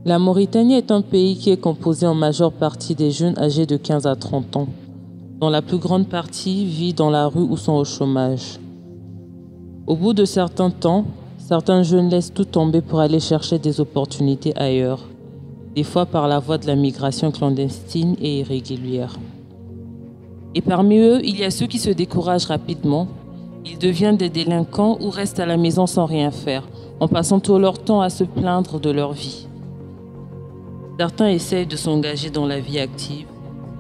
La Mauritanie est un pays qui est composé en majeure partie des jeunes âgés de 15 à 30 ans, dont la plus grande partie vit dans la rue ou sont au chômage. Au bout de certains temps, certains jeunes laissent tout tomber pour aller chercher des opportunités ailleurs, des fois par la voie de la migration clandestine et irrégulière. Et parmi eux, il y a ceux qui se découragent rapidement. Ils deviennent des délinquants ou restent à la maison sans rien faire, en passant tout leur temps à se plaindre de leur vie. Certains essayent de s'engager dans la vie active,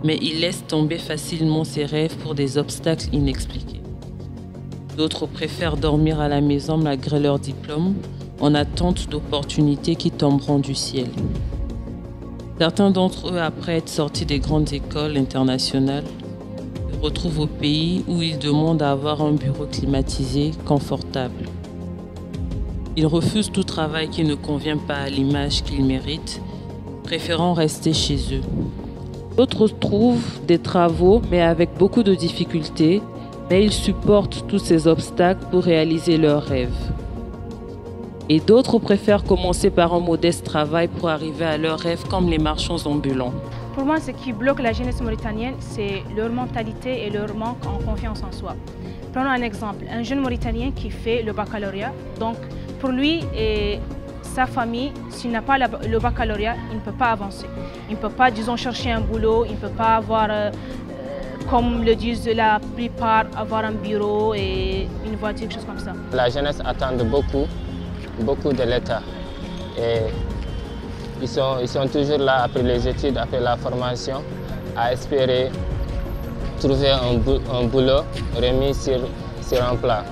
mais ils laissent tomber facilement ses rêves pour des obstacles inexpliqués. D'autres préfèrent dormir à la maison malgré leur diplôme, en attente d'opportunités qui tomberont du ciel. Certains d'entre eux, après être sortis des grandes écoles internationales, se retrouvent au pays où ils demandent à avoir un bureau climatisé, confortable. Ils refusent tout travail qui ne convient pas à l'image qu'ils méritent, préférant rester chez eux. D'autres trouvent des travaux, mais avec beaucoup de difficultés, mais ils supportent tous ces obstacles pour réaliser leurs rêves. Et d'autres préfèrent commencer par un modeste travail pour arriver à leurs rêves, comme les marchands ambulants. Pour moi, ce qui bloque la jeunesse mauritanienne, c'est leur mentalité et leur manque en confiance en soi. Prenons un exemple, un jeune Mauritanien qui fait le baccalauréat. Donc, pour lui et sa famille, s'il n'a pas le baccalauréat, il ne peut pas avancer. Il ne peut pas, disons, chercher un boulot, il ne peut pas avoir, comme le disent la plupart, avoir un bureau et une voiture, quelque chose comme ça. La jeunesse attend beaucoup de l'État. Et ils sont toujours là après les études, après la formation, à espérer trouver un boulot remis sur un plat.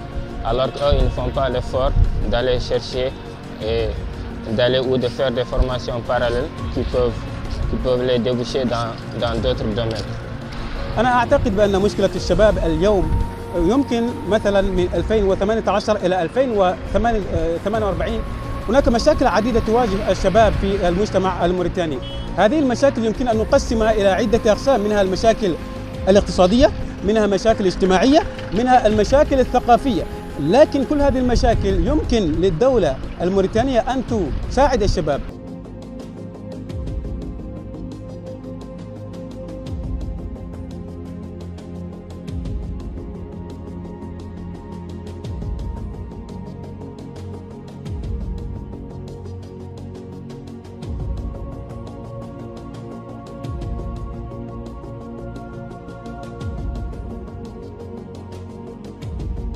Alors qu'eux, ils ne font pas l'effort d'aller chercher et ou de faire des formations parallèles qui peuvent les déboucher dans d'autres domaines. أنا أعتقد بأن مشكلة الشباب اليوم يمكن مثلا من 2018 إلى 2048 هناك مشاكل عديدة تواجه الشباب في المجتمع الموريتاني. هذه المشاكل يمكن أن نقسمها إلى عدة أقسام، منها المشاكل الاقتصادية، منها مشاكل اجتماعية، منها المشاكل الثقافية. لكن كل هذه المشاكل يمكن للدولة الموريتانية أن تساعد الشباب.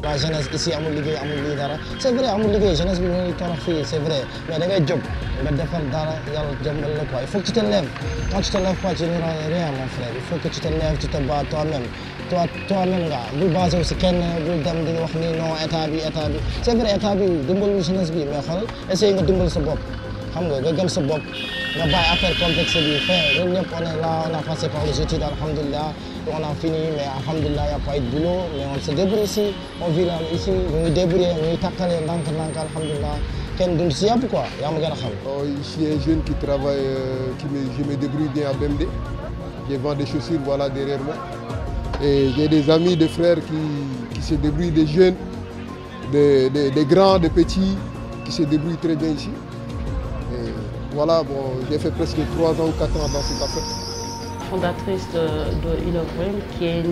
La jeunesse ici amul liggéey amul lii dara c'est vrai amul liggéey jeunesse bi mu ngi torox fii c'est vrai mais da ngay jóg nga defar dara yàlla jëmbal la quoi il faut que tu te lèves. Quand tu te lèves pas tu n'auras rien mon frère, il faut que tu te lèves, tu te bats toi-même. Toi-même nga bul basé wu si kenn bul dem di wax ni non état bi c'est vrai état bi dimbalul jeunesse bi mais xool essayer nga dimbal sa bopp xam nga gëm sa bopp nga bàyyi affaire complexe bi fait ñun ñëpp on est là, on a passé par les études alhamdoulilah. On a fini, mais alhamdoulilah, il n'y a pas eu de boulot, mais on se débrouille ici, on vit là, ici, on nous débrouille, on nous tacle, alhamdoulilah. Pourquoi? Je suis un jeune qui travaille, je me débrouille bien à BMD. Je vends des chaussures, voilà, derrière moi. Et j'ai des amis, des frères qui se débrouillent, des jeunes, des grands, des petits, qui se débrouillent très bien ici. Et voilà, bon, j'ai fait presque 3 ans ou 4 ans dans cette affaire. Fondatrice de Ilogreen, qui est un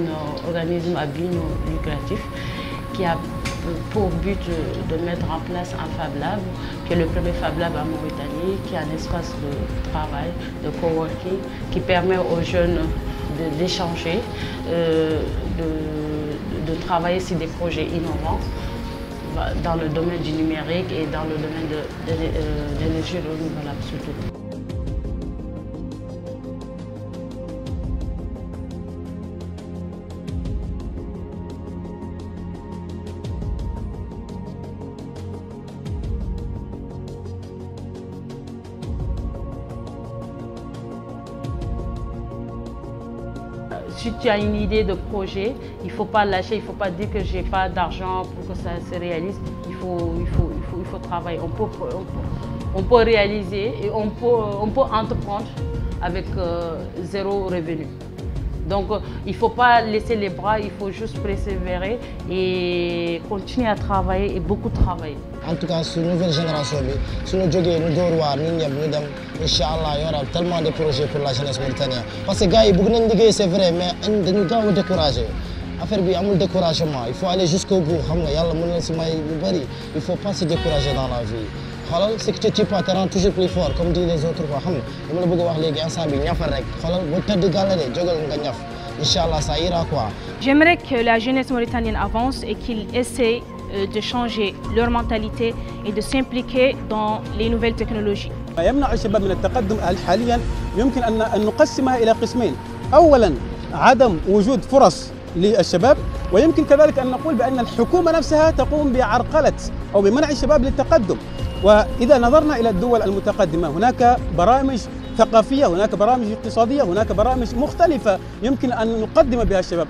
organisme à but non lucratif qui a pour but de mettre en place un Fab Lab, qui est le premier Fab Lab en Mauritanie, qui est un espace de travail, de coworking, qui permet aux jeunes d'échanger, de travailler sur des projets innovants dans le domaine du numérique et dans le domaine de l'énergie renouvelable surtout. Si tu as une idée de projet, il ne faut pas lâcher, il ne faut pas dire que je n'ai pas d'argent pour que ça se réalise. Il faut travailler. On peut réaliser et on peut entreprendre avec zéro revenu. Donc il ne faut pas laisser les bras, il faut juste persévérer et continuer à travailler et beaucoup travailler. En tout cas, sur la nouvelle génération, si nous jouons, nous devons voir, Inch'Allah, il y aura tellement de projets pour la jeunesse mauritanienne. Parce que les gars, beaucoup de gens, c'est vrai, mais nous devons décourager. Affaire bi amul découragement, il faut aller jusqu'au bout. Il ne faut pas se décourager dans la vie. Ce que tu ne pas te rend toujours plus fort, comme disent les autres. Inch'Allah, ça ira quoi. J'aimerais que la jeunesse mauritanienne avance et qu'ils essaient de changer leur mentalité et de s'impliquer dans les nouvelles technologies. ما يمنع الشباب من التقدم حاليا يمكن أن نقسمها إلى قسمين. أولا عدم وجود فرص للشباب، ويمكن كذلك أن نقول بأن الحكومة نفسها تقوم بعرقلة أو بمنع الشباب للتقدم. وإذا نظرنا إلى الدول المتقدمة هناك برامج ثقافية، هناك برامج اقتصادية، هناك برامج مختلفة يمكن أن نقدم بها الشباب.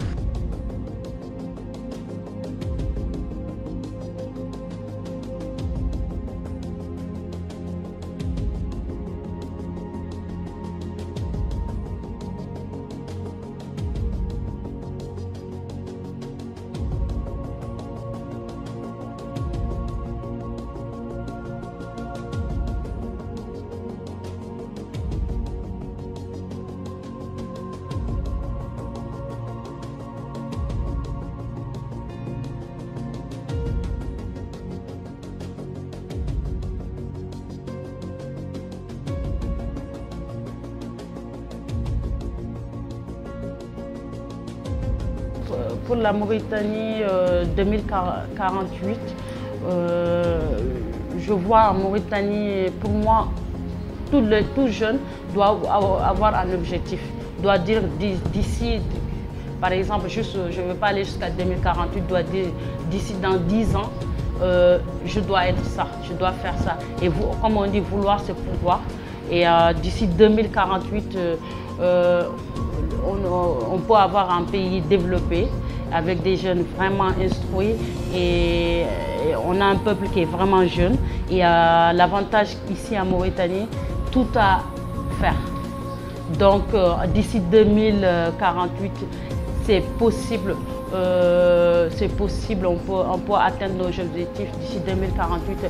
Pour la Mauritanie 2048, je vois en Mauritanie, pour moi, tout jeune doit avoir un objectif, doit dire d'ici, par exemple, je ne veux pas aller jusqu'à 2048, doit dire d'ici dans 10 ans, je dois être ça, je dois faire ça. Et vous, comme on dit, vouloir c'est pouvoir. Et d'ici 2048, on peut avoir un pays développé avec des jeunes vraiment instruits et on a un peuple qui est vraiment jeune. Et l'avantage ici en Mauritanie, tout à faire. Donc d'ici 2048, c'est possible, on peut atteindre nos objectifs. D'ici 2048,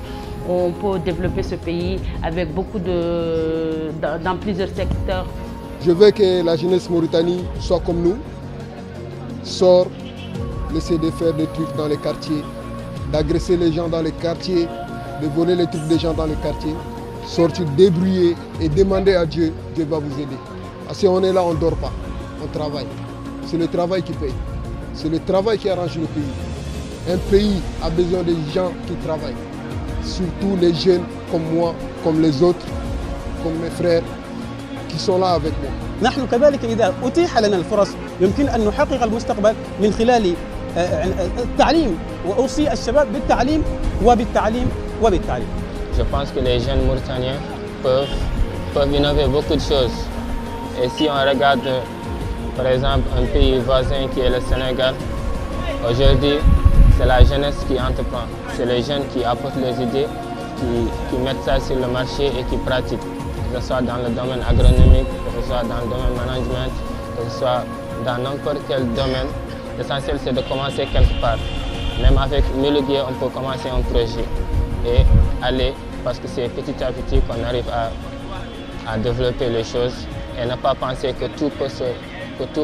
on peut développer ce pays avec beaucoup dans plusieurs secteurs. Je veux que la jeunesse Mauritanie soit comme nous, sort, laisser de faire des trucs dans les quartiers, d'agresser les gens dans les quartiers, de voler les trucs des gens dans les quartiers, sortir débrouiller et demander à Dieu, Dieu va vous aider. Parce qu'on est là, on ne dort pas, on travaille. C'est le travail qui paye, c'est le travail qui arrange le pays. Un pays a besoin de gens qui travaillent, surtout les jeunes comme moi, comme les autres, comme mes frères, qui sont là avec moi. نحن كذلك إذا أتيح لنا الفرص يمكن أن نحقق المستقبل من خلال التعليم، وأوصي الشباب بالتعليم وبالتعليم وبالتعليم. Je pense que les jeunes Mauritaniens peuvent innover beaucoup de choses. Et si on regarde par exemple un pays voisin qui est le Sénégal, aujourd'hui c'est la jeunesse qui entreprend. C'est les jeunes qui apportent les idées, qui mettent ça sur le marché et qui pratiquent. Que ce soit dans le domaine agronomique, que ce soit dans le domaine management, que ce soit dans n'importe quel domaine. L'essentiel c'est de commencer quelque part. Même avec 1000 guiers, on peut commencer un projet et aller, parce que c'est petit à petit qu'on arrive à développer les choses et ne pas penser que tout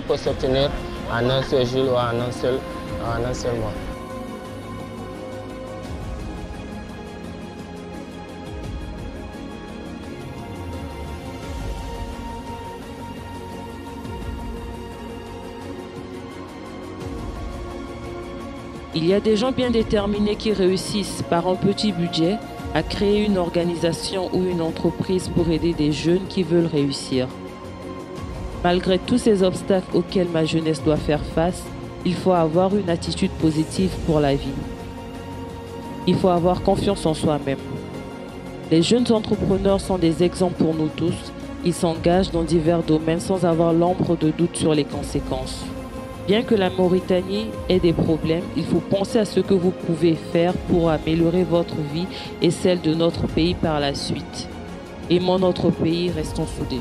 peut s'obtenir en un seul jour ou en un seul mois. Il y a des gens bien déterminés qui réussissent par un petit budget à créer une organisation ou une entreprise pour aider des jeunes qui veulent réussir. Malgré tous ces obstacles auxquels ma jeunesse doit faire face, il faut avoir une attitude positive pour la vie. Il faut avoir confiance en soi-même. Les jeunes entrepreneurs sont des exemples pour nous tous. Ils s'engagent dans divers domaines sans avoir l'ombre de doute sur les conséquences. Bien que la Mauritanie ait des problèmes, il faut penser à ce que vous pouvez faire pour améliorer votre vie et celle de notre pays par la suite. Aimons notre pays, restons soudés.